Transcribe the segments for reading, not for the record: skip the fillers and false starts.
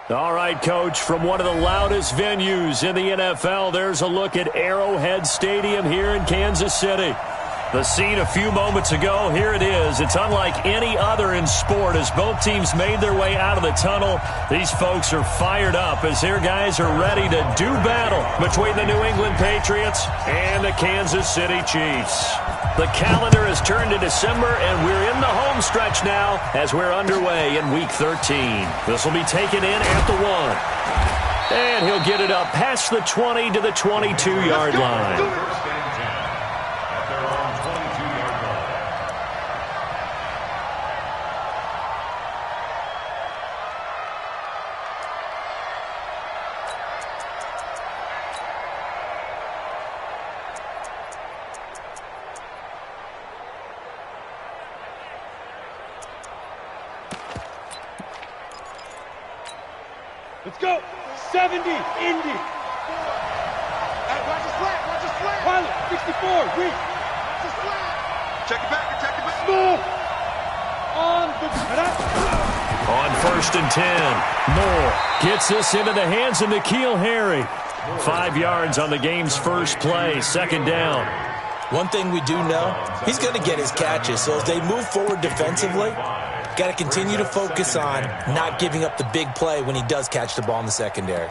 All right, Coach, from one of the loudest venues in the NFL, there's a look at Arrowhead Stadium here in Kansas City. The scene a few moments ago, here it is. It's unlike any other in sport as both teams made their way out of the tunnel. These folks are fired up as their guys are ready to do battle between the New England Patriots and the Kansas City Chiefs. The calendar has turned to December, and we're in the home stretch now as we're underway in Week 13. This will be taken in at the 1. And he'll get it up past the 20 to the 22-yard line. Let's go. 70, Indy. Watch his flat, watch his flat. Pilot, 64, weak. Watch his flat. Check it back. Small. On 1st and 10, Moore gets this into the hands of N'Keal Harry. 5 yards on the game's first play, 2nd down. One thing we do know, he's going to get his catches. So as they move forward defensively, got to continue to focus on not giving up the big play when he does catch the ball in the secondary.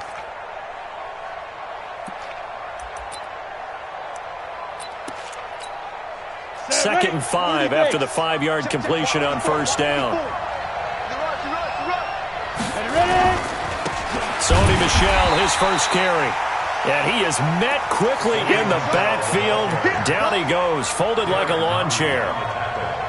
Second and 5 after the 5-yard completion on 1st down. Sony Michel, his first carry. And he is met quickly in the backfield. Down he goes, folded like a lawn chair.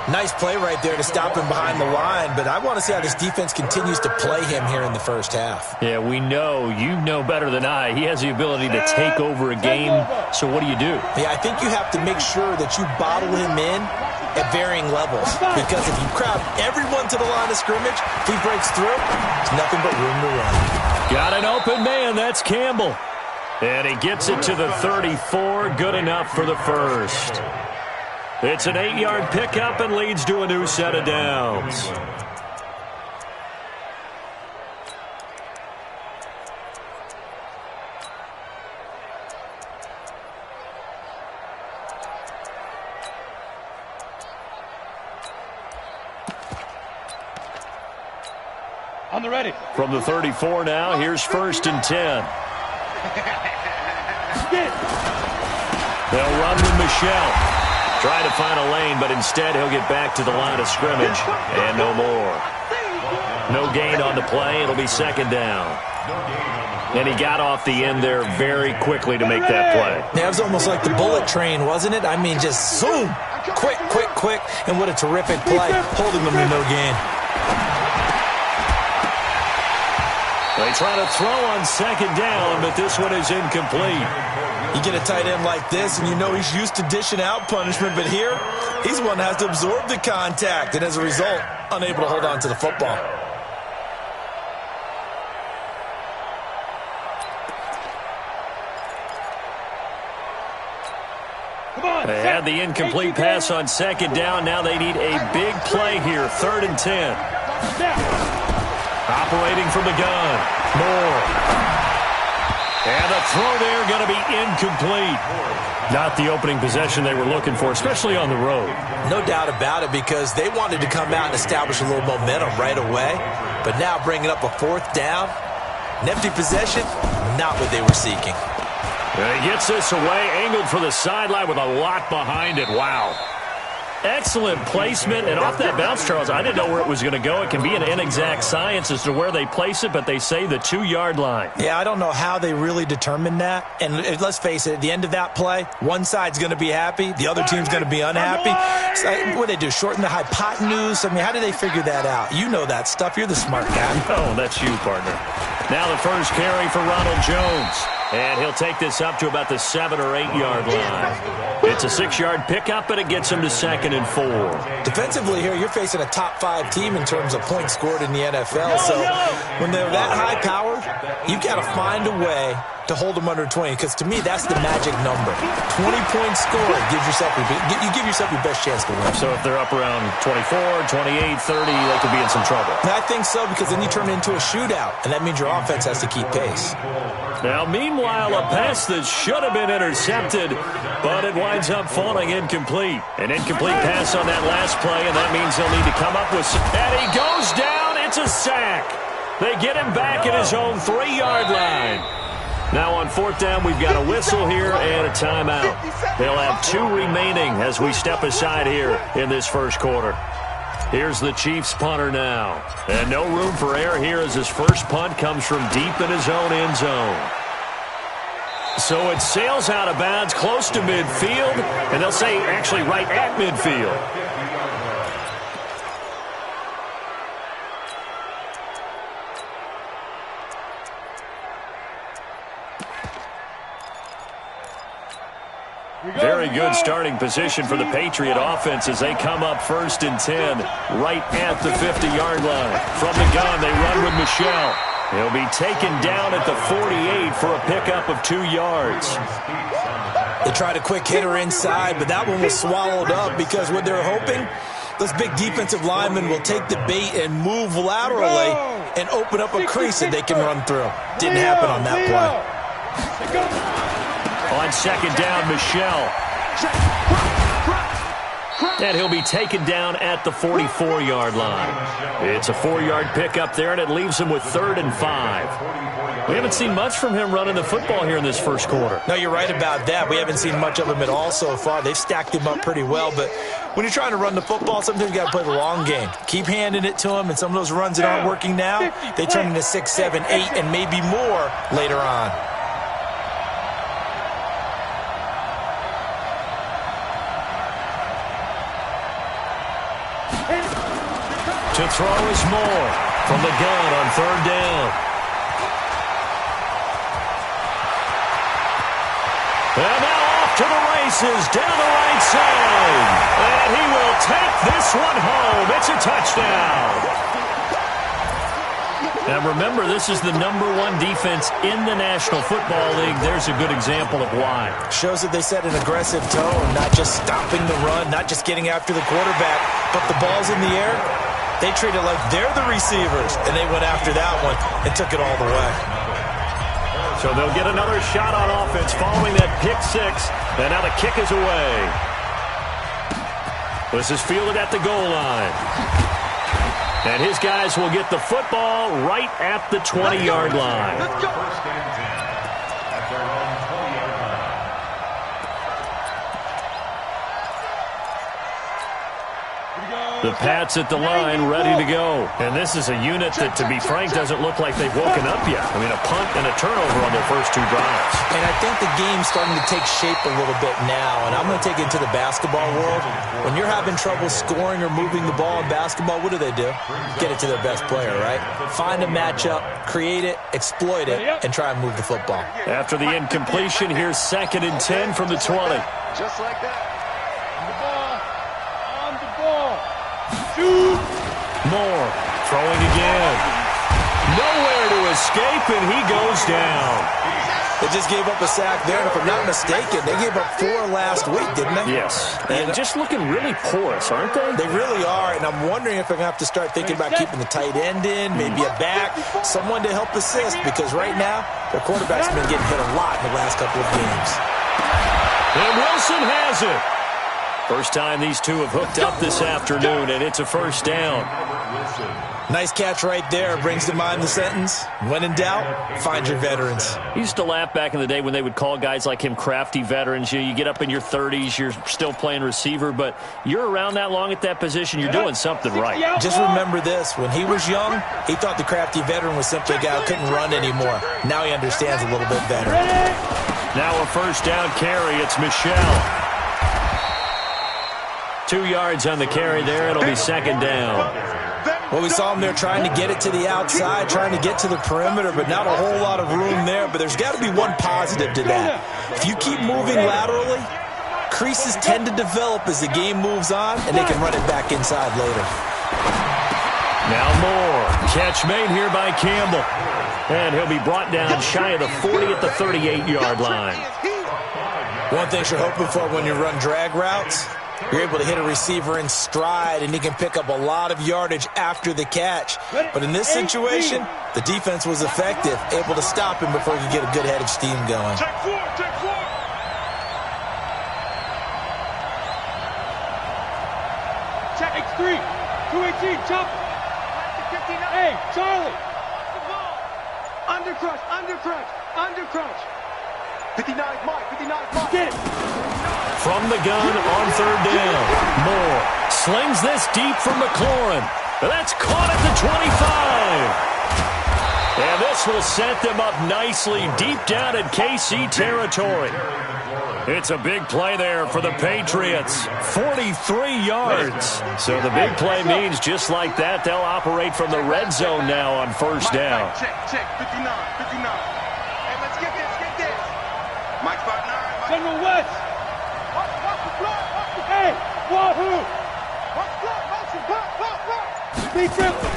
Nice play right there to stop him behind the line, but I want to see how this defense continues to play him here in the first half. Yeah, we know, you know better than I, he has the ability to take over a game. So what do? Yeah, I think you have to make sure that you bottle him in at varying levels, because if you crowd everyone to the line of scrimmage, if he breaks through, there's nothing but room to run. Got an open man, that's Campbell. And he gets it to the 34, good enough for the first. It's an 8-yard pickup and leads to a new set of downs. On the ready. From the 34 now, here's 1st and 10. They'll run with Michel. Try to find a lane, but instead he'll get back to the line of scrimmage. And no more. No gain on the play. It'll be 2nd down. And he got off the end there very quickly to make that play. Yeah, it was almost like the bullet train, wasn't it? I mean, just zoom. Quick. And what a terrific play. Holding them to no gain. They try to throw on 2nd down, but this one is incomplete. You get a tight end like this, and you know he's used to dishing out punishment, but here, he's one that has to absorb the contact, and as a result, unable to hold on to the football. They had the incomplete pass on 2nd down. Now they need a big play here, 3rd and 10. Operating from the gun, Moore. And the throw there going to be incomplete. Not the opening possession they were looking for, especially on the road. No doubt about it, because they wanted to come out and establish a little momentum right away. But now bringing up a 4th down, an empty possession, not what they were seeking. And he gets this away, angled for the sideline with a lot behind it. Wow. Excellent placement, and off that bounce, Charles, I didn't know where it was going to go. It can be an inexact science as to where they place it, but they say the 2-yard line. Yeah, I don't know how they really determined that. And let's face it, at the end of that play, one side's going to be happy, the other team's going to be unhappy. What do they do, shorten the hypotenuse? I mean, how do they figure that out? You know that stuff. You're the smart guy. Oh, that's you, partner. Now the first carry for Ronald Jones. And he'll take this up to about the 7 or 8 yard line. It's a 6-yard pickup, and it gets him to 2nd and 4. Defensively here, you're facing a top-5 team in terms of points scored in the NFL. So when they're that high-powered, you've got to find a way to hold them under 20, because to me, that's the magic number. 20 points scored gives yourself you give yourself your best chance to win. So if they're up around 24, 28, 30, they could be in some trouble. I think so, because then you turn it into a shootout, and that means your offense has to keep pace. Now, meanwhile, a pass that should have been intercepted, but it winds up falling incomplete. An incomplete pass on that last play, and that means they'll need to come up with some. And he goes down. It's a sack. They get him back at his own 3-yard line. Now on 4th down, we've got a whistle here and a timeout. They'll have 2 remaining as we step aside here in this first quarter. Here's the Chiefs punter now. And no room for error here as his first punt comes from deep in his own end zone. So it sails out of bounds close to midfield, and they'll say actually right at midfield. Very good starting position for the Patriot offense as they come up 1st and 10 right at the 50-yard line. From the gun, they run with Michel. He'll be taken down at the 48 for a pickup of 2 yards. They tried a quick hitter inside, but that one was swallowed up because what they're hoping, those big defensive linemen will take the bait and move laterally and open up a crease that they can run through. Didn't happen on that play. On 2nd down, Michel. And he'll be taken down at the 44-yard line. It's a 4-yard pickup there, and it leaves him with 3rd and 5. We haven't seen much from him running the football here in this first quarter. No, you're right about that. We haven't seen much of him at all so far. They've stacked him up pretty well, but when you're trying to run the football, sometimes you got to play the long game. Keep handing it to him, and some of those runs that aren't working now, they turn into 6, 7, 8, and maybe more later on. To throw is Moore from the gun on 3rd down. And now off to the races down the right side. And he will take this one home. It's a touchdown. Now remember, this is the #1 defense in the National Football League. There's a good example of why. Shows that they set an aggressive tone, not just stopping the run, not just getting after the quarterback, but the ball's in the air. They treat it like they're the receivers, and they went after that one and took it all the way. So they'll get another shot on offense following that pick 6, and now the kick is away. This is fielded at the goal line. And his guys will get the football right at the 20-yard line. Let's go. The Pats at the line, ready to go. And this is a unit that, to be frank, doesn't look like they've woken up yet. I mean, a punt and a turnover on their first 2 drives. And I think the game's starting to take shape a little bit now. And I'm going to take it to the basketball world. When you're having trouble scoring or moving the ball in basketball, what do? Get it to their best player, right? Find a matchup, create it, exploit it, and try and move the football. After the incompletion, here's 2nd and 10 from the 20. Just like that. On the ball. Shoot. Moore throwing again. Nowhere to escape, and he goes down. They just gave up a sack there, and if I'm not mistaken, they gave up 4 last week, didn't they? Yes. And just looking really porous, aren't they? They really are, and I'm wondering if I'm going to have to start thinking about keeping the tight end in, maybe a back, someone to help assist, because right now, their quarterback's been getting hit a lot in the last couple of games. And Wilson has it. First time these two have hooked up this afternoon, and it's a first down. Nice catch right there. Brings to mind the sentence, when in doubt, find your veterans. I used to laugh back in the day when they would call guys like him crafty veterans. You get up in your 30s, you're still playing receiver, but you're around that long at that position, you're doing something right. Just remember this. When he was young, he thought the crafty veteran was simply a guy who couldn't run anymore. Now he understands a little bit better. Now a first down carry. It's Michel. 2 yards on the carry there. It'll be second down. Well, we saw him there trying to get it to the outside, trying to get to the perimeter, but not a whole lot of room there. But there's got to be one positive to that. If you keep moving laterally, creases tend to develop as the game moves on, and they can run it back inside later. Now Moore. Catch made here by Campbell. And he'll be brought down shy of the 40 at the 38-yard line. One thing you're hoping for when you run drag routes, you're able to hit a receiver in stride, and he can pick up a lot of yardage after the catch. But in this situation, the defense was effective, able to stop him before he could get a good head of steam going. Check four. Check X3. 218, chopper. Hey, Charlie. Under crunch. 59 Mike. Get it. From the gun on third down. Moore slings this deep from McLaurin. That's caught at the 25. And this will set them up nicely deep down in KC territory. It's a big play there for the Patriots. 43 yards. So the big play means just like that, they'll operate from the red zone now on first down. Check. 59. Hey, let's get this. Mike's 5'9". General West. Watch the block. Hey, wahoo. Watch the block. Be careful.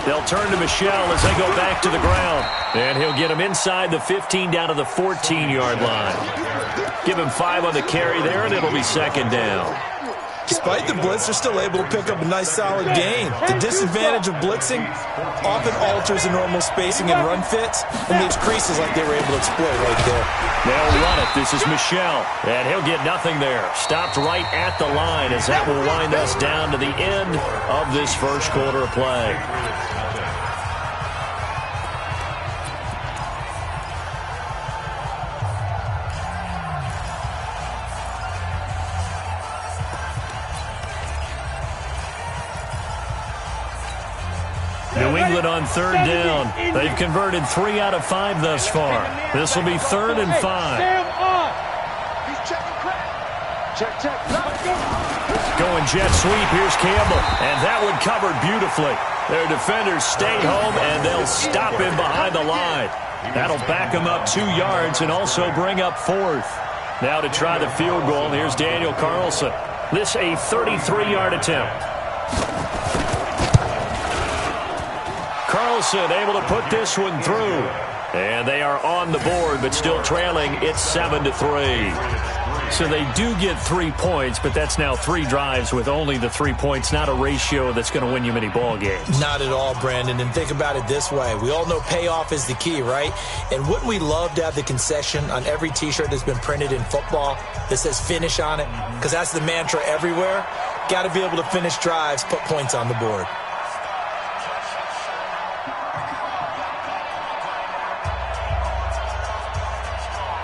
They'll turn to Michel as they go back to the ground. And he'll get him inside the 15 down to the 14-yard line. Give him 5 on the carry there, and it'll be second down. Despite the blitz, they're still able to pick up a nice, solid gain. The disadvantage of blitzing often alters the normal spacing and run fits and leaves creases like they were able to exploit right there. They'll run it. This is Michel, and he'll get nothing there. Stopped right at the line as that will wind us down to the end of this first quarter of play. New England on third down. They've converted 3 out of 5 thus far. This will be 3rd and 5. Going jet sweep. Here's Campbell. And that one covered beautifully. Their defenders stayed home, and they'll stop him behind the line. That'll back him up 2 yards and also bring up 4th. Now to try the field goal, here's Daniel Carlson. This a 33-yard attempt. Carlson able to put this one through. And they are on the board, but still trailing. It's 7-3. So they do get 3 points, but that's now 3 drives with only the 3 points. Not a ratio that's going to win you many ball games. Not at all, Brandon. And think about it this way. We all know payoff is the key, right? And wouldn't we love to have the concession on every T-shirt that's been printed in football that says finish on it? Because that's the mantra everywhere. Got to be able to finish drives, put points on the board.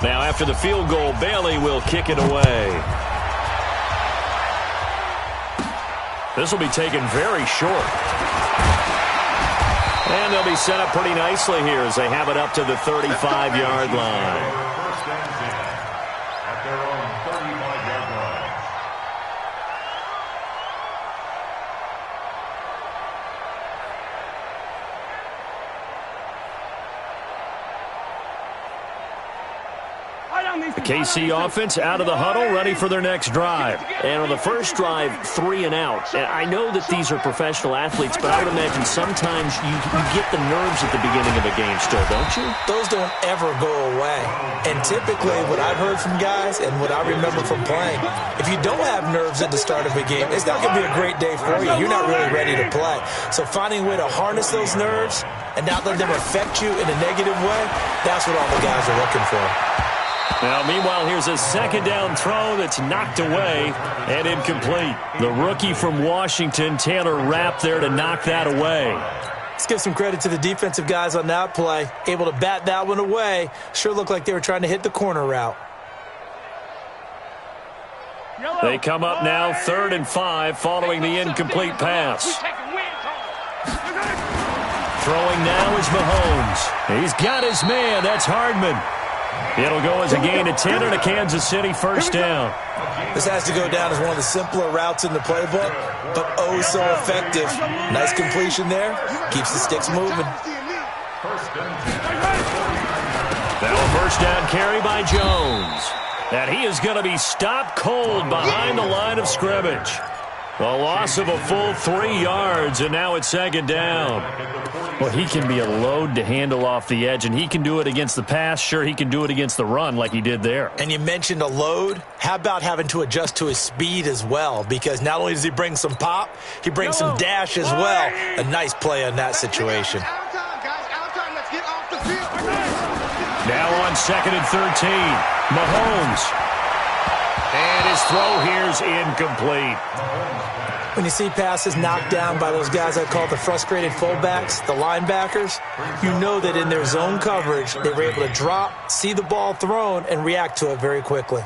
Now, after the field goal, Bailey will kick it away. This will be taken very short. And they'll be set up pretty nicely here as they have it up to the 35-yard line. The KC offense out of the huddle, ready for their next drive. And on the first drive, 3 and out. And I know that these are professional athletes, but I would imagine sometimes you get the nerves at the beginning of a game still, don't you? Those don't ever go away. And typically what I've heard from guys and what I remember from playing, if you don't have nerves at the start of a game, it's not going to be a great day for you. You're not really ready to play. So finding a way to harness those nerves and not let them affect you in a negative way, that's what all the guys are looking for. Now, meanwhile, here's a second down throw that's knocked away and incomplete. The rookie from Washington, Taylor Rapp, there to knock that away. Let's give some credit to the defensive guys on that play. Able to bat that one away. Sure looked like they were trying to hit the corner route. They come up now 3rd and 5 following the incomplete pass. Throwing now is Mahomes. He's got his man. That's Hardman. It'll go as a gain of 10 and a Kansas City first down. This has to go down as one of the simpler routes in the playbook, but oh so effective. Nice completion there. Keeps the sticks moving. Now a first down carry by Jones. And he is going to be stopped cold behind the line of scrimmage. A loss of a full 3 yards, and now it's second down. Well, he can be a load to handle off the edge, and he can do it against the pass. Sure, he can do it against the run like he did there. And you mentioned a load. How about having to adjust to his speed as well? Because not only does he bring some pop, he brings some dash as well. A nice play on that situation. Now on 2nd and 13, Mahomes. And his throw here's incomplete. When you see passes knocked down by those guys I call the frustrated fullbacks, the linebackers, you know that in their zone coverage, they were able to drop, see the ball thrown, and react to it very quickly.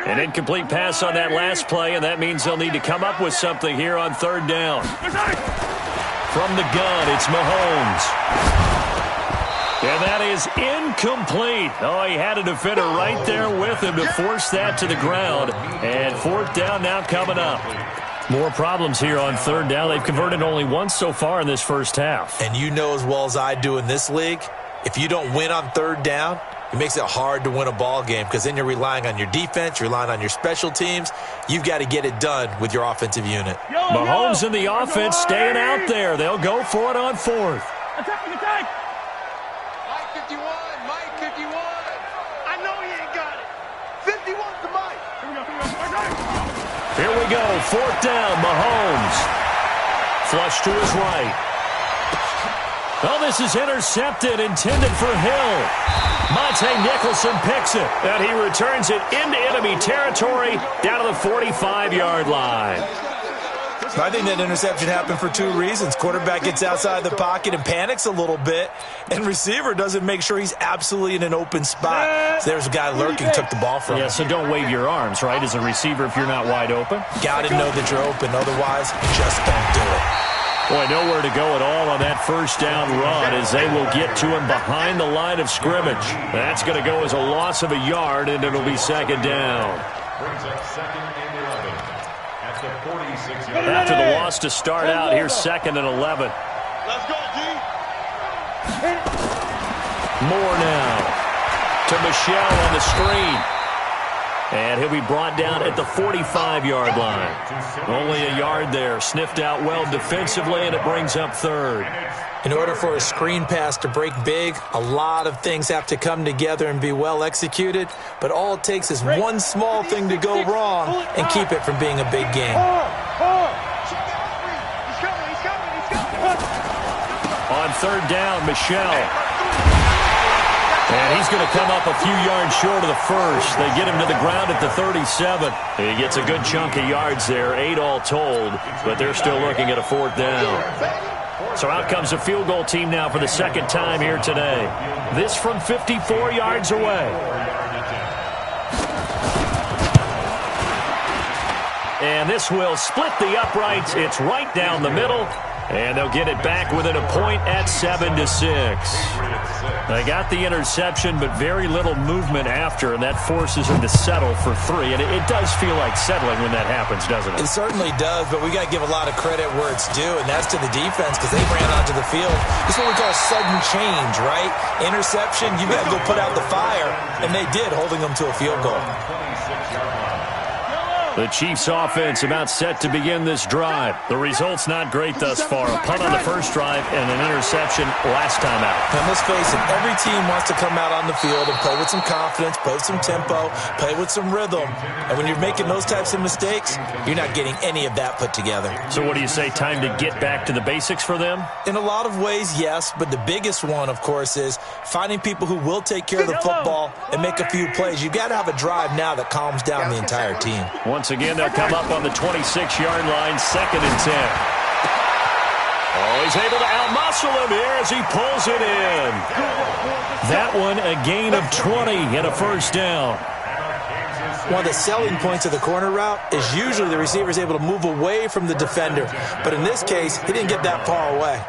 An incomplete pass on that last play, and that means they'll need to come up with something here on 3rd down. From the gun, it's Mahomes. And that is incomplete. Oh, he had a defender right there with him to force that to the ground. And 4th down now coming up. More problems here on 3rd down. They've converted only once so far in this first half. And you know as well as I do in this league, if you don't win on 3rd down, it makes it hard to win a ball game because then you're relying on your defense, you're relying on your special teams. You've got to get it done with your offensive unit. Mahomes and the offense staying out there. They'll go for it on 4th. Attack! Mike 51, Mike 51. I know he ain't got it. 51's the Mike. Here we go, 4th down, Mahomes. Flush to his right. Oh, this is intercepted, intended for Hill. Monte Nicholson picks it, and he returns it into enemy territory down to the 45-yard line. I think that interception happened for 2 reasons. Quarterback gets outside the pocket and panics a little bit, and receiver doesn't make sure he's absolutely in an open spot. So there's a guy lurking, took the ball from him. Yeah, so don't wave your arms, right, as a receiver if you're not wide open? Got to know that you're open. Otherwise, just don't do it. Boy, nowhere to go at all on that first down run as they will get to him behind the line of scrimmage. That's going to go as a loss of a yard, and it'll be second down. After the loss to start out, here's 2nd and 11. Let's go, G. Moore now to Michel on the screen. And he'll be brought down at the 45-yard line. Only a yard there. Sniffed out well defensively, and it brings up 3rd. In order for a screen pass to break big, a lot of things have to come together and be well executed. But all it takes is one small thing to go wrong and keep it from being a big game. On 3rd down, Michel. And he's going to come up a few yards short of the first. They get him to the ground at the 37. He gets a good chunk of yards there, 8 all told, but they're still looking at a 4th down. So out comes a field goal team now for the 2nd time here today. This from 54 yards away. And this will split the uprights. It's right down the middle. And they'll get it back within a point at 7-6. They got the interception, but very little movement after, and that forces them to settle for 3. And it does feel like settling when that happens, doesn't it? It certainly does, but we got to give a lot of credit where it's due, and that's to the defense because they ran onto the field. This is what we call sudden change, right? Interception, you got to go put out the fire, and they did, holding them to a field goal. The Chiefs offense about set to begin this drive. The result's not great thus far. A punt on the first drive and an interception last time out. And let's face it, every team wants to come out on the field and play with some confidence, play with some tempo, play with some rhythm. And when you're making those types of mistakes, you're not getting any of that put together. So what do you say, time to get back to the basics for them? In a lot of ways, yes, but the biggest one, of course, is finding people who will take care of the football and make a few plays. You've got to have a drive now that calms down the entire team. Once again, they'll come up on the 26-yard line, 2nd and 10. Oh, he's able to outmuscle him here as he pulls it in. That one, a gain of 20 and a first down. One of the selling points of the corner route is usually the receiver is able to move away from the defender. But in this case, he didn't get that far away.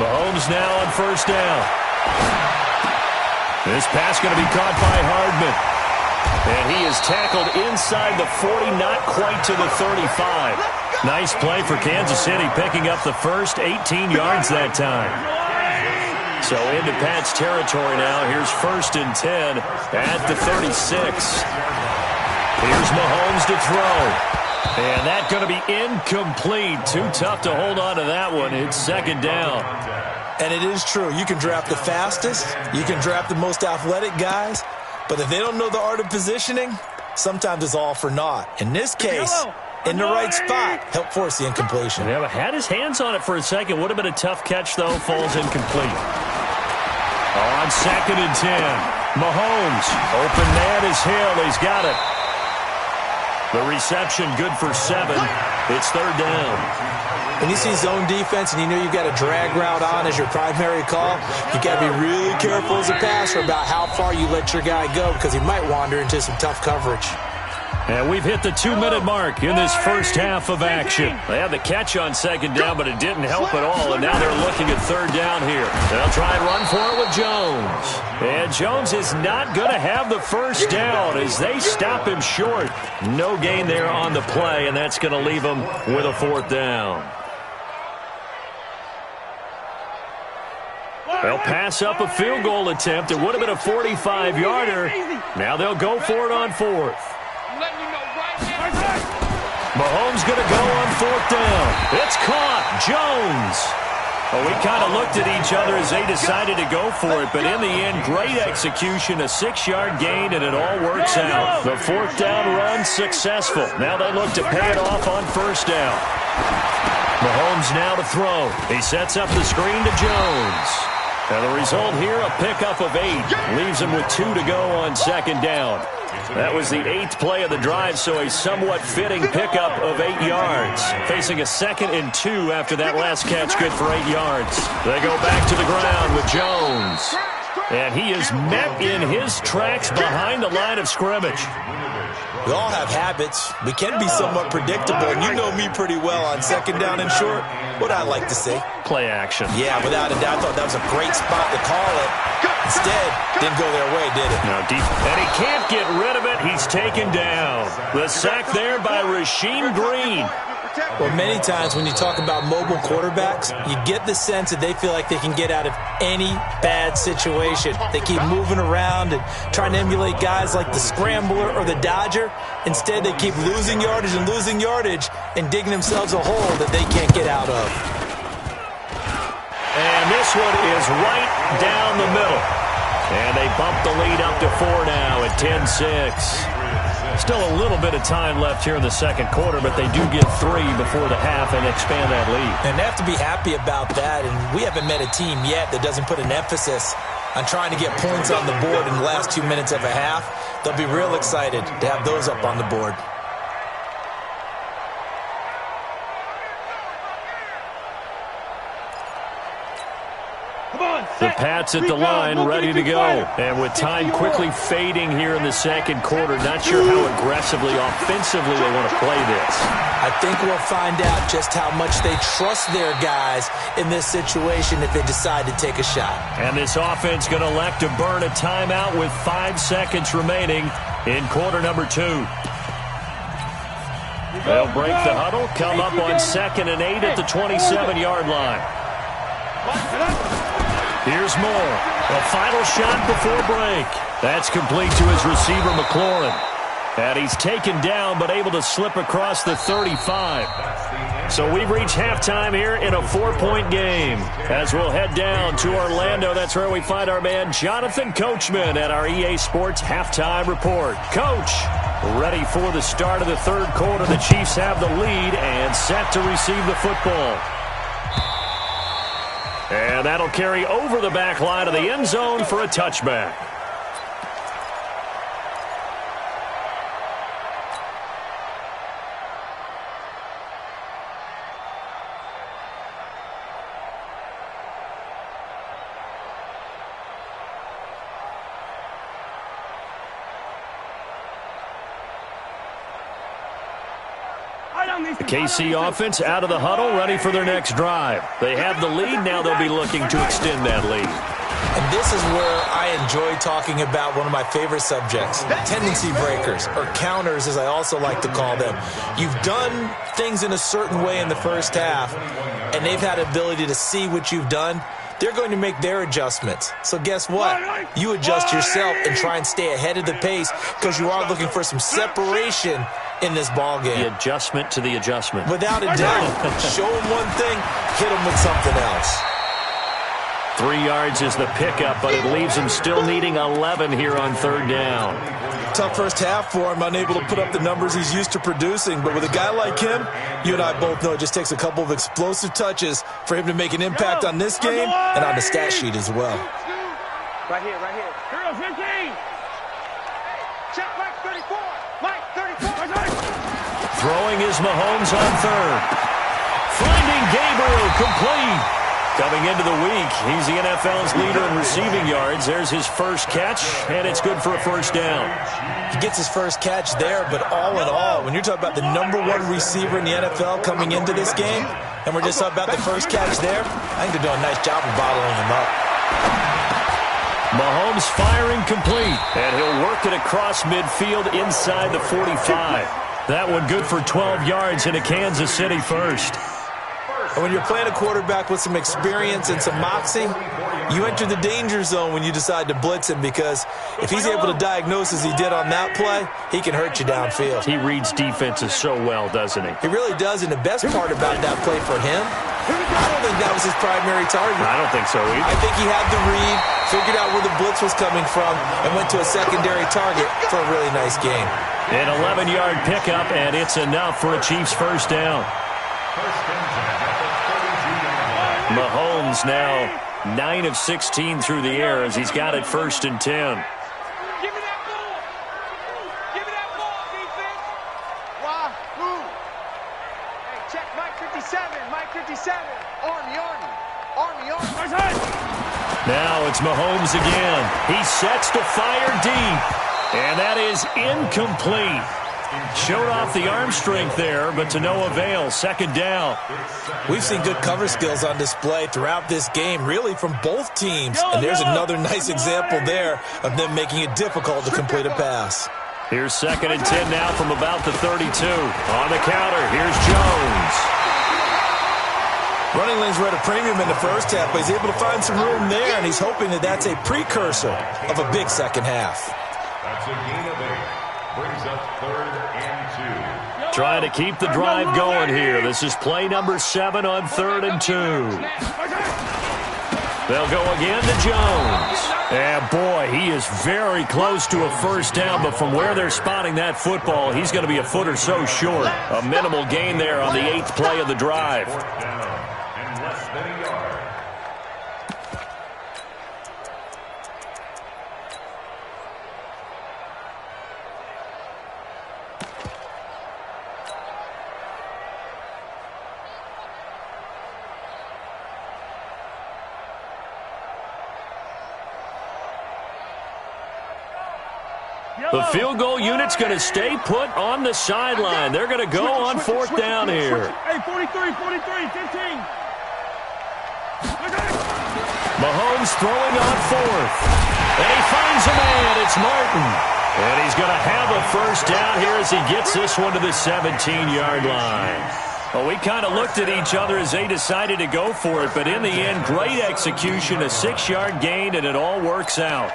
Mahomes now on first down. This pass going to be caught by Hardman. And he is tackled inside the 40, not quite to the 35. Nice play for Kansas City, picking up the first 18 yards that time. So into Pat's territory now. Here's 1st and 10 at the 36. Here's Mahomes to throw. And that's going to be incomplete. Too tough to hold on to that one. It's 2nd down. And it is true. You can draft the fastest. You can draft the most athletic guys. But if they don't know the art of positioning, sometimes it's all for naught. In this case, in the right spot, help force the incompletion. Yeah, had his hands on it for a second. Would have been a tough catch, though. Falls incomplete. On 2nd and 10. Mahomes. Open man is Hill. He's got it. The reception good for 7. It's 3rd down. When you see zone defense and you know you've got a drag route on as your primary call, you got to be really careful as a passer about how far you let your guy go because he might wander into some tough coverage. And we've hit the 2-minute mark in this first half of action. They had the catch on 2nd down, but it didn't help at all, and now they're looking at 3rd down here. They'll try and run for it with Jones. And Jones is not going to have the first down as they stop him short. No gain there on the play, and that's going to leave him with a 4th down. They'll pass up a field goal attempt. It would have been a 45-yarder. Now they'll go for it on 4th. Mahomes going to go on 4th down. It's caught. Jones. Well, we kind of looked at each other as they decided to go for it, but in the end, great execution, a 6-yard gain, and it all works out. The 4th down run successful. Now they look to pay it off on 1st down. Mahomes now to throw. He sets up the screen to Jones. And the result here, a pickup of 8. Leaves him with 2 to go on 2nd down. That was the 8th play of the drive, so a somewhat fitting pickup of 8 yards. Facing a 2nd and 2 after that last catch, good for 8 yards. They go back to the ground with Jones. And he is met in his tracks behind the line of scrimmage. We all have habits. We can be somewhat predictable, and you know me pretty well on 2nd down and short. What I like to see. Play action. Yeah, without a doubt. I thought that was a great spot to call it. Instead, didn't go their way, did it? No, deep. And he can't get rid of it. He's taken down. The sack there by Rasheem Green. Well, many times when you talk about mobile quarterbacks, you get the sense that they feel like they can get out of any bad situation. They keep moving around and trying to emulate guys like the Scrambler or the Dodger. Instead, they keep losing yardage and digging themselves a hole that they can't get out of. And this one is right down the middle. And they bump the lead up to 4 now at 10-6. Still a little bit of time left here in the 2nd quarter, but they do get 3 before the half and expand that lead. And they have to be happy about that, and we haven't met a team yet that doesn't put an emphasis on trying to get points on the board in the last 2 minutes of a half. They'll be real excited to have those up on the board. The Pats at the line, ready to go. And with time quickly fading here in the 2nd quarter, not sure how aggressively, offensively they want to play this. I think we'll find out just how much they trust their guys in this situation if they decide to take a shot. And this offense going to elect to burn a timeout with 5 seconds remaining in quarter number 2. They'll break the huddle, come up on 2nd and 8 at the 27-yard line. Here's Moore. A final shot before break. That's complete to his receiver, McLaurin. And he's taken down, but able to slip across the 35. So we've reached halftime here in a 4-point game. As we'll head down to Orlando, that's where we find our man Jonathan Coachman at our EA Sports Halftime Report. Coach, ready for the start of the 3rd quarter. The Chiefs have the lead and set to receive the football. And that'll carry over the back line of the end zone for a touchback. The KC offense out of the huddle, ready for their next drive. They have the lead. Now they'll be looking to extend that lead. And this is where I enjoy talking about one of my favorite subjects, tendency breakers, or counters as I also like to call them. You've done things in a certain way in the first half, and they've had ability to see what you've done. They're going to make their adjustments. So guess what? You adjust yourself and try and stay ahead of the pace because you are looking for some separation in this ball game. The adjustment to the adjustment. Without a doubt. Show them one thing, hit them with something else. 3 yards is the pickup, but it leaves him still needing 11 here on third down. Tough first half for him, unable to put up the numbers he's used to producing. But with a guy like him, you and I both know it just takes a couple of explosive touches for him to make an impact on this game and on the stat sheet as well. Right here, right here. Here goes 15. Check Mike 34. Mike 34. Throwing is Mahomes on third. Finding Gabriel complete. Coming into the week, he's the NFL's leader in receiving yards. There's his first catch, and it's good for a first down. He gets his first catch there, but all in all, when you're talking about the #1 receiver in the NFL coming into this game, and we're just talking about the first catch there, I think they're doing a nice job of bottling him up. Mahomes firing complete, and he'll work it across midfield inside the 45. That one good for 12 yards in a Kansas City first. And when you're playing a quarterback with some experience and some moxie, you enter the danger zone when you decide to blitz him because if he's able to diagnose as he did on that play, he can hurt you downfield. He reads defenses so well, doesn't he? He really does, and the best part about that play for him, I don't think that was his primary target. I don't think so either. I think he had the read, figured out where the blitz was coming from, and went to a secondary target for a really nice gain. An 11-yard pickup, and it's enough for a Chiefs first down. Mahomes now 9 of 16 through the air as he's got it 1st and 10. Give me that ball. Give me that ball, defense. Wahoo. Hey, check Mike 57. Mike 57. Army. Now it's Mahomes again. He sets to fire deep. And that is incomplete. Showed off the arm strength there, but to no avail. 2nd down. We've seen good cover skills on display throughout this game, really from both teams. And there's another nice example there of them making it difficult to complete a pass. Here's 2nd and 10 now from about the 32. On the counter, here's Jones. Running lanes were at a premium in the first half, but he's able to find some room there, and he's hoping that that's a precursor of a big second half. That's a gain of 8. Brings up 3rd and 2. Trying to keep the drive going here. This is play number 7 on 3rd and 2. They'll go again to Jones. And boy, he is very close to a first down, but from where they're spotting that football, he's going to be a foot or so short. A minimal gain there on the 8th play of the drive. And less than a yard. The field goal unit's going to stay put on the sideline. They're going to go on 4th down here. Hey, 43, 15. Mahomes throwing on 4th. And he finds a man. It's Martin. And he's going to have a first down here as he gets this one to the 17-yard line. Well, we kind of looked at each other as they decided to go for it, but in the end, great execution, a 6-yard gain, and it all works out.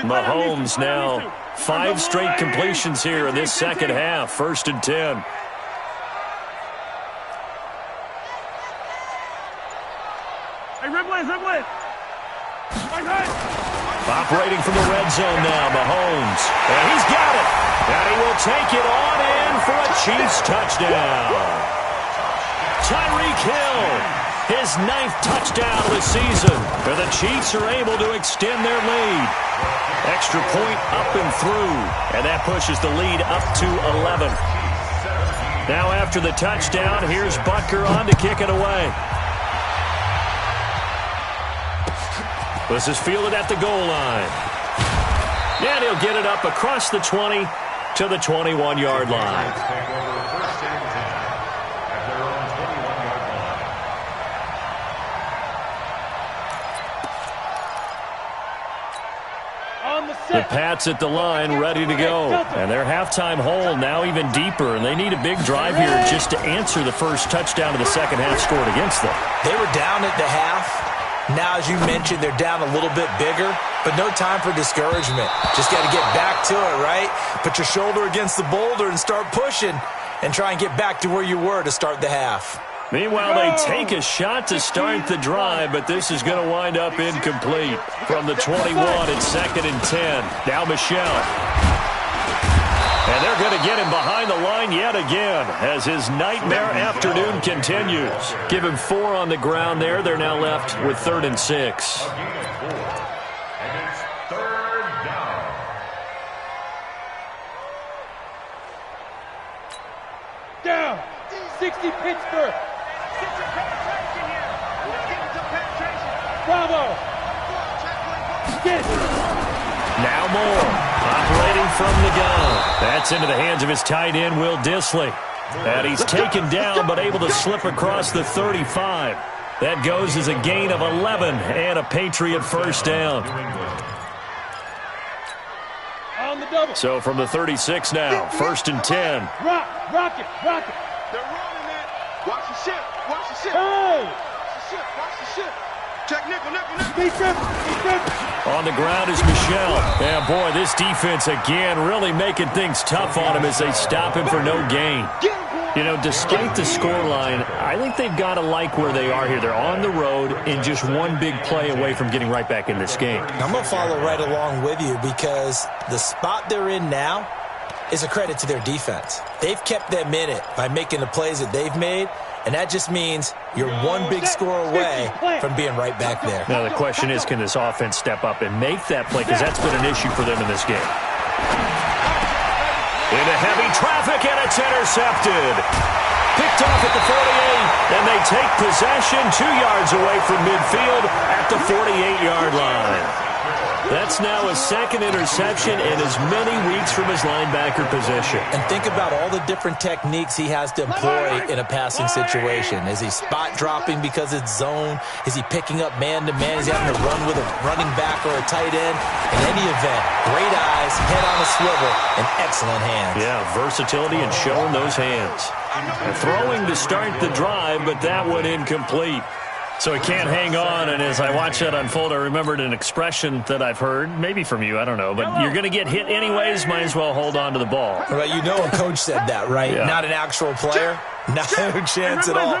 Mahomes now 5 straight completions here in this second half. 1st and 10. Hey, Ripley. Operating from the red zone now, Mahomes. And he's got it. And he will take it on in for a Chiefs touchdown. Tyreek Hill. His 9th touchdown of the season. And the Chiefs are able to extend their lead. Extra point up and through. And that pushes the lead up to 11. Now after the touchdown, here's Butker on to kick it away. This is fielded at the goal line. And he'll get it up across the 20 to the 21-yard line. The Pats at the line, ready to go. And their halftime hole now even deeper, and they need a big drive here just to answer the first touchdown of the second half scored against them. They were down at the half. Now, as you mentioned, they're down a little bit bigger, but no time for discouragement. Just got to get back to it, right? Put your shoulder against the boulder and start pushing and try and get back to where you were to start the half. Meanwhile, they take a shot to start the drive, but this is going to wind up incomplete. From the 21, it's 2nd and 10. Now Michel. And they're going to get him behind the line yet again as his nightmare afternoon continues. Give him 4 on the ground there. They're now left with 3rd and 6. And it's 3rd down. Down. 60 Pittsburgh. Bravo. Now Moore, operating from the gun. That's into the hands of his tight end, Will Dissly. And he's taken down, but able to slip across the 35. That goes as a gain of 11 and a Patriot first down. On the double. So from the 36 now, 1st and 10. Rock it. They're running it. Watch the ship. Hey. Watch the ship. Check nickel. Defense. On the ground is Michel. Yeah, boy, this defense again really making things tough on him as they stop him for no gain. You know, despite the scoreline, I think they've got to like where they are here. They're on the road and just one big play away from getting right back in this game. I'm going to follow right along with you because the spot they're in now is a credit to their defense. They've kept them in it by making the plays that they've made, and that just means you're one big score away from being right back there. Now, the question is, can this offense step up and make that play? Because that's been an issue for them in this game. Into heavy traffic, and it's intercepted. Picked off at the 48, and they take possession 2 yards away from midfield at the 48-yard line. That's now his 2nd interception in as many weeks from his linebacker position. And think about all the different techniques he has to employ in a passing situation. Is he spot dropping because it's zone? Is he picking up man-to-man? Is he having to run with a running back or a tight end? In any event, great eyes, head on a swivel, and excellent hands. Yeah, versatility and showing those hands. And throwing to start the drive, but that one incomplete. So he can't hang on, and as I watch that unfold, I remembered an expression that I've heard, maybe from you, I don't know, but you're going to get hit anyways, might as well hold on to the ball. Right, you know a coach said that, right? Yeah. Not an actual player? No chance at all.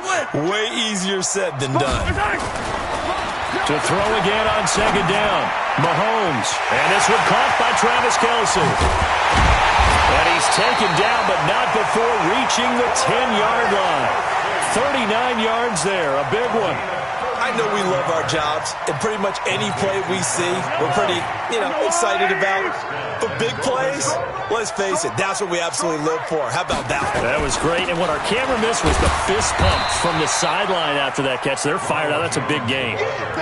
Way easier said than done. To throw again on 2nd down, Mahomes, and this one caught by Travis Kelce. And he's taken down, but not before reaching the 10-yard line. 39 yards there, a big one. I know we love our jobs, and pretty much any play we see, we're pretty, excited about. But big plays, let's face it, that's what we absolutely live for. How about that one? That was great, and what our camera missed was the fist pump from the sideline after that catch. They're fired out. That's a big gain.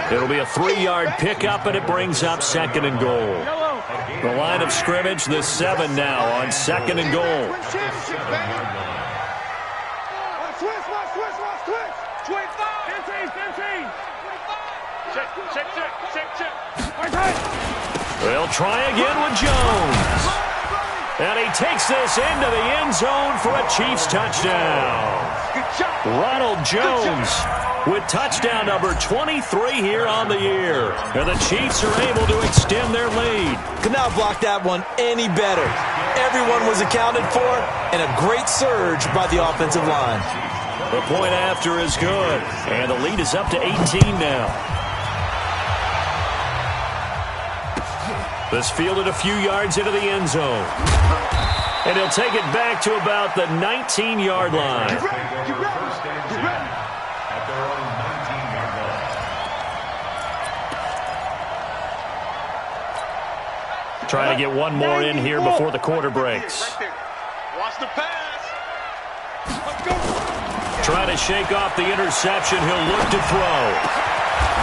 It'll be a 3-yard pickup, and it brings up 2nd and goal. The line of scrimmage, the 7 now on 2nd and goal. They'll try again with Jones. And he takes this into the end zone for a Chiefs touchdown. Ronald Jones with touchdown number 23 here on the year. And the Chiefs are able to extend their lead. Could not block that one any better. Everyone was accounted for, and a great surge by the offensive line. The point after is good. And the lead is up to 18 now. This fielded a few yards into the end zone. And he'll take it back to about the 19-yard line. Trying to get one more in here before the quarter breaks. Watch the pass. Trying to shake off the interception. He'll look to throw.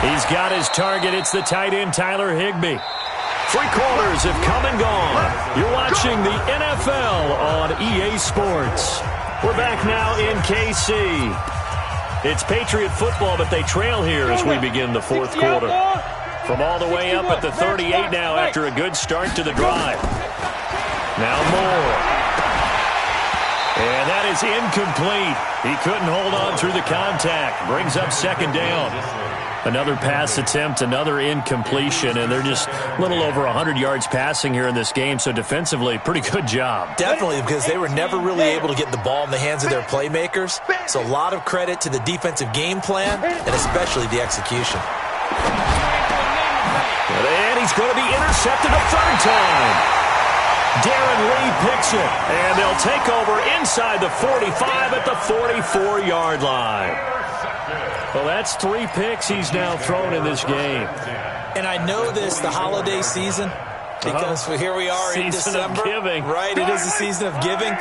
He's got his target. It's the tight end, Tyler Higbee. 3 quarters have come and gone. You're watching the NFL on EA Sports. We're back now in KC. It's Patriot football, but they trail here as we begin the 4th quarter. From all the way up at the 38 now after a good start to the drive. Now Moore. And that is incomplete. He couldn't hold on through the contact. Brings up 2nd down. Another pass attempt, another incompletion, and they're just a little over 100 yards passing here in this game, so defensively, pretty good job. Definitely, because they were never really able to get the ball in the hands of their playmakers, so a lot of credit to the defensive game plan and especially the execution. And he's going to be intercepted a 3rd time. Darren Lee picks it, and they'll take over inside the 45 at the 44-yard line. Well, that's 3 picks he's now thrown in this game. And I know this, the holiday season, because here we are in December. Season of giving. Right, it is the season of giving.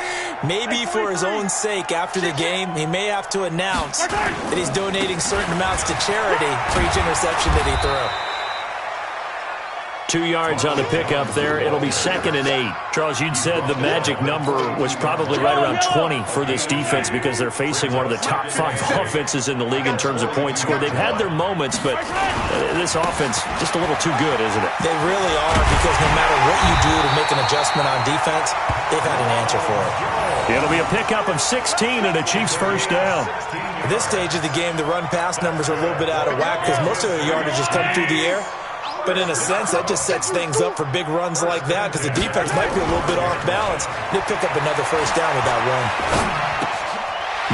Maybe for his own sake, after the game, he may have to announce that he's donating certain amounts to charity for each interception that he threw. 2 yards on the pickup there. It'll be 2nd and 8. Charles, you'd said the magic number was probably right around 20 for this defense because they're facing one of the top 5 offenses in the league in terms of points scored. They've had their moments, but this offense just a little too good, isn't it? They really are, because no matter what you do to make an adjustment on defense, they've had an answer for it. It'll be a pickup of 16 and a Chiefs 1st down. At this stage of the game, the run-pass numbers are a little bit out of whack because most of the yardage has come through the air. But in a sense, that just sets things up for big runs like that because the defense might be a little bit off balance. They pick up another 1st down with that run.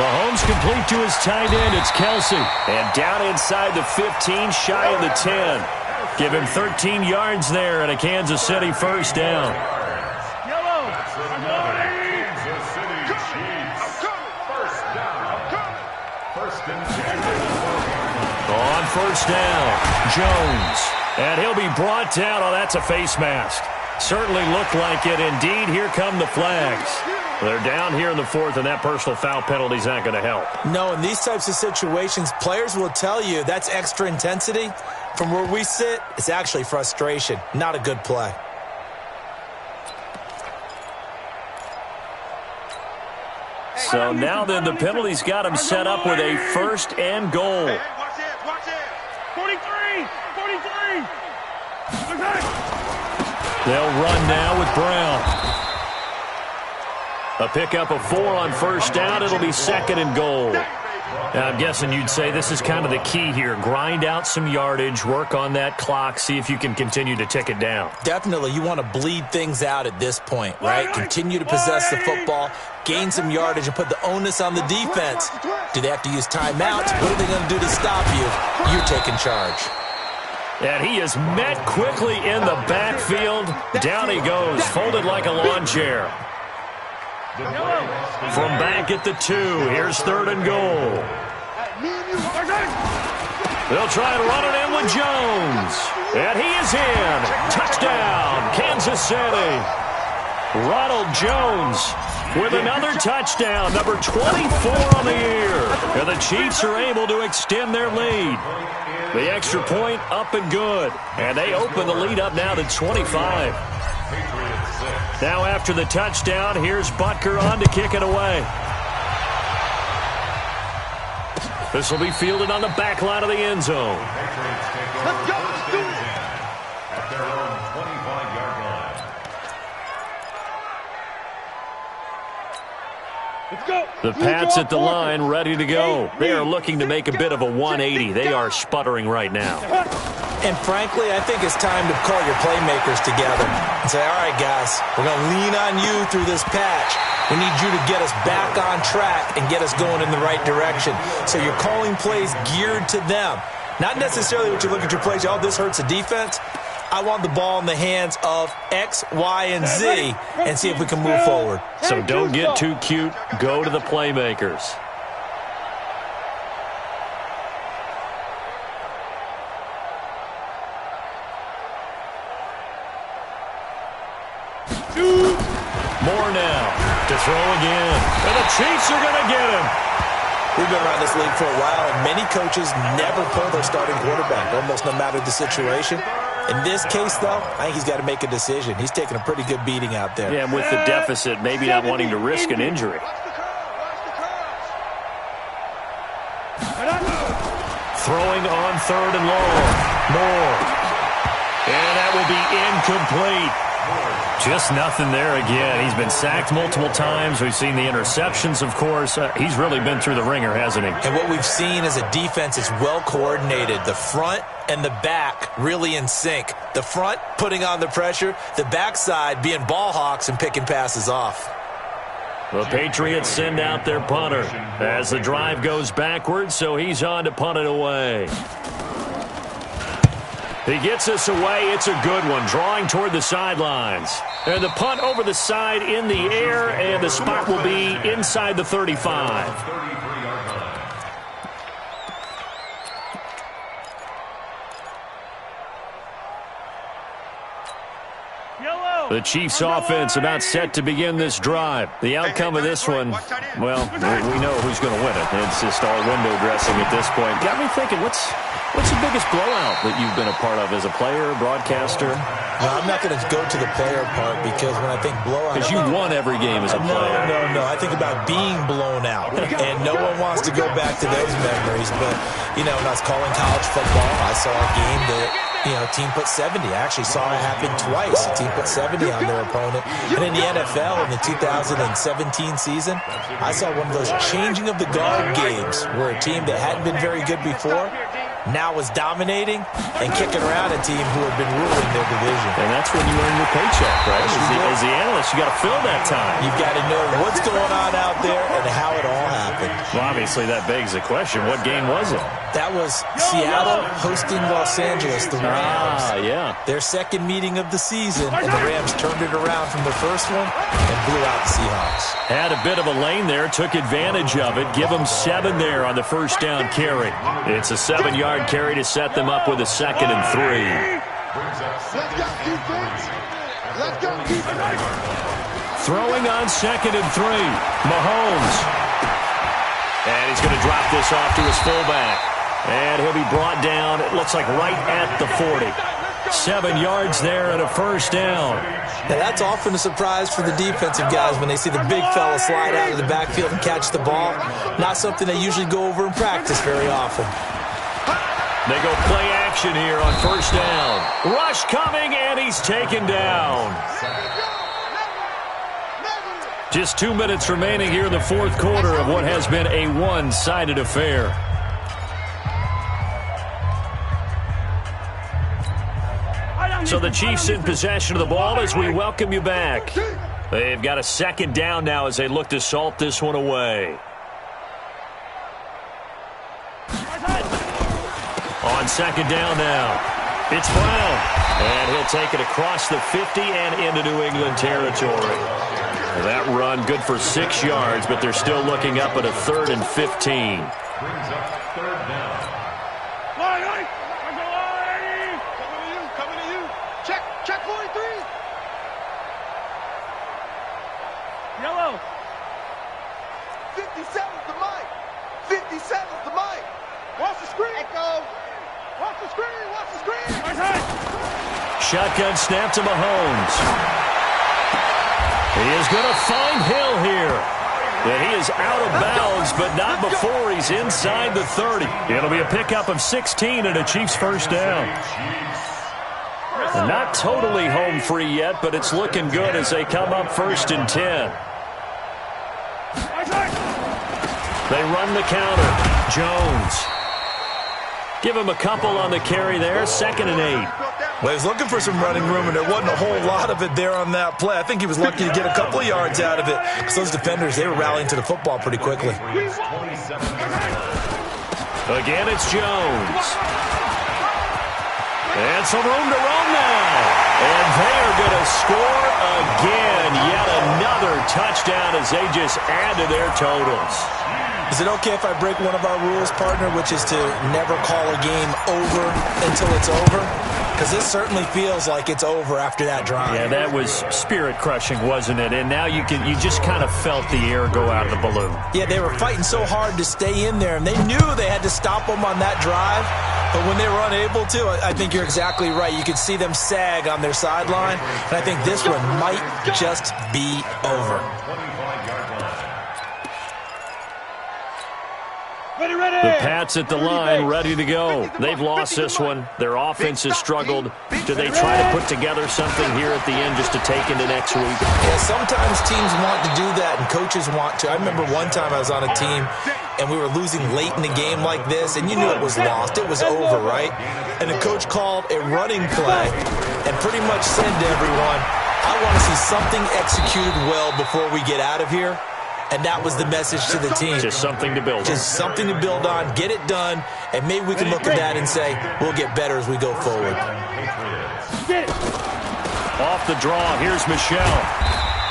Mahomes complete to his tight end. It's Kelsey. And down inside the 15, shy of the 10. Give him 13 yards there and a Kansas City 1st down. On 1st down, Jones. And he'll be brought down. Oh, that's a face mask. Certainly looked like it. Indeed, here come the flags. They're down here in the 4th, and that personal foul penalty is not going to help. No, in these types of situations, players will tell you that's extra intensity. From where we sit, it's actually frustration. Not a good play. So now then, the penalty's got him set up with a 1st and goal. Hey, watch this, watch this. 43, 43. They'll run now with Brown. A pickup of 4 on 1st down. It'll be 2nd and goal. Now, I'm guessing you'd say this is kind of the key here. Grind out some yardage, work on that clock, see if you can continue to tick it down. Definitely, you want to bleed things out at this point, right? Continue to possess the football, gain some yardage, and put the onus on the defense. Do they have to use timeouts? What are they going to do to stop you? You're taking charge. And he is met quickly in the backfield. Down he goes, folded like a lawn chair. From back at the 2, here's 3rd and goal. They'll try and run it in with Jones. And he is in. Touchdown, Kansas City. Ronald Jones with another touchdown, number 24 on the year. And the Chiefs are able to extend their lead. The extra point up and good. And they open the lead up now to 25. Now after the touchdown, here's Butker on to kick it away. This will be fielded on the back line of the end zone. Let's go. Let's do it. At their own 25-yard line. Let's go. The Pats at the line, ready to go. They are looking to make a bit of a 180. They are sputtering right now. And frankly, I think it's time to call your playmakers together and say, all right, guys, we're going to lean on you through this patch. We need you to get us back on track and get us going in the right direction. So you're calling plays geared to them. Not necessarily what you look at your plays, oh, this hurts the defense. I want the ball in the hands of X, Y, and Z and see if we can move forward. So don't get too cute. Go to the playmakers. Moore now to throw again. And the Chiefs are going to get him. We've been around this league for a while, and many coaches never pull their starting quarterback, almost no matter the situation. In this case, though, I think he's got to make a decision. He's taking a pretty good beating out there. Yeah, and with the deficit, maybe not wanting to risk an injury. Throwing on 3rd and long. Moore. And that will be incomplete. Just nothing there again. He's been sacked multiple times. We've seen the interceptions, of course. He's really been through the ringer, hasn't he? And what we've seen is a defense is well coordinated. The front and the back really in sync. The front putting on the pressure, the backside being ball hawks and picking passes off. The Patriots send out their punter as the drive goes backwards, so he's on to punt it away. He gets us away. It's a good one, drawing toward the sidelines. And the punt over the side in the air, and the spot will be inside the 35. The Chiefs offense about set to begin this drive. The outcome of this one, well, we know who's going to win it. It's just all window dressing at this point. Got me thinking, what's the biggest blowout that you've been a part of as a player, broadcaster? No, I'm not going to go to the player part because when I think blowout... Because you won every game as a player. No. I think about being blown out. And no one wants to go back to those memories. But, when I was calling college football, I saw a game that... a team put 70. I actually saw it happen twice. A team put 70 on their opponent. And in the NFL, in the 2017 season, I saw one of those changing of the guard games where a team that hadn't been very good before now was dominating and kicking around a team who had been ruling their division. And that's when you earn your paycheck, right? As the analyst, you got to fill that time. You've got to know what's going on out there and how it all happened. Well, obviously, that begs the question, what game was it? That was Seattle hosting Los Angeles, the Rams. Yeah. Their second meeting of the season, and the Rams turned it around from the first one and blew out the Seahawks. Had a bit of a lane there, took advantage of it. Give them 7 there on the first down carry. It's a 7-yard carry to set them up with a 2nd and 3. Let's go, defense. Let's go, defense. Throwing on 2nd and 3. Mahomes. And he's going to drop this off to his fullback. And he'll be brought down, it looks like right at the 40. 7 yards there and a first down. Now that's often a surprise for the defensive guys when they see the big fella slide out of the backfield and catch the ball. Not something they usually go over in practice very often. They go play action here on first down. Rush coming, and he's taken down. Just 2 minutes remaining here in the fourth quarter of what has been a one-sided affair. So the Chiefs in possession of the ball as we welcome you back. They've got a 2nd down now as they look to salt this one away. On 2nd down now, it's Brown. And he'll take it across the 50 and into New England territory. That run good for 6 yards, but they're still looking up at a 3rd and 15. Brings up 3rd down. Coming to you. Check 43. Yellow. 57's the mic. 57's the mic. Watch the screen. Echo. Watch the screen. Watch the screen. Shotgun snap to Mahomes. He is going to find Hill here. And he is out of bounds, but not before he's inside the 30. It'll be a pickup of 16 and a Chiefs first down. Not totally home free yet, but it's looking good as they come up 1st and 10. They run the counter. Jones. Give him a couple on the carry there. 2nd and 8. Well, he was looking for some running room, and there wasn't a whole lot of it there on that play. I think he was lucky to get a couple of yards out of it because those defenders, they were rallying to the football pretty quickly. Again, it's Jones. And some room to run now. And they are going to score again. Yet another touchdown as they just add to their totals. Is it okay if I break one of our rules, partner, which is to never call a game over until it's over? Because this certainly feels like it's over after that drive. Yeah, that was spirit-crushing, wasn't it? And now you just kind of felt the air go out of the balloon. Yeah, they were fighting so hard to stay in there, and they knew they had to stop them on that drive. But when they were unable to, I think you're exactly right. You could see them sag on their sideline, and I think this one might just be over. The Pats at the line, ready to go. They've lost this one. Their offense has struggled. Do they try to put together something here at the end just to take into next week? Yeah, sometimes teams want to do that, and coaches want to. I remember one time I was on a team, and we were losing late in the game like this, and you knew it was lost. It was over, right? And the coach called a running play and pretty much said to everyone, I want to see something executed well before we get out of here. And that was the message to the team. Just something to build on. Just something to build on, get it done, and maybe we can look at that and say, we'll get better as we go forward. Off the draw, here's Michel.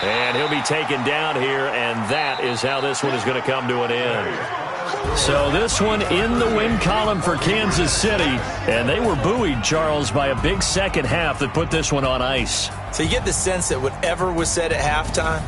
And he'll be taken down here, and that is how this one is going to come to an end. So this one in the win column for Kansas City, and they were buoyed, Charles, by a big second half that put this one on ice. So you get the sense that whatever was said at halftime,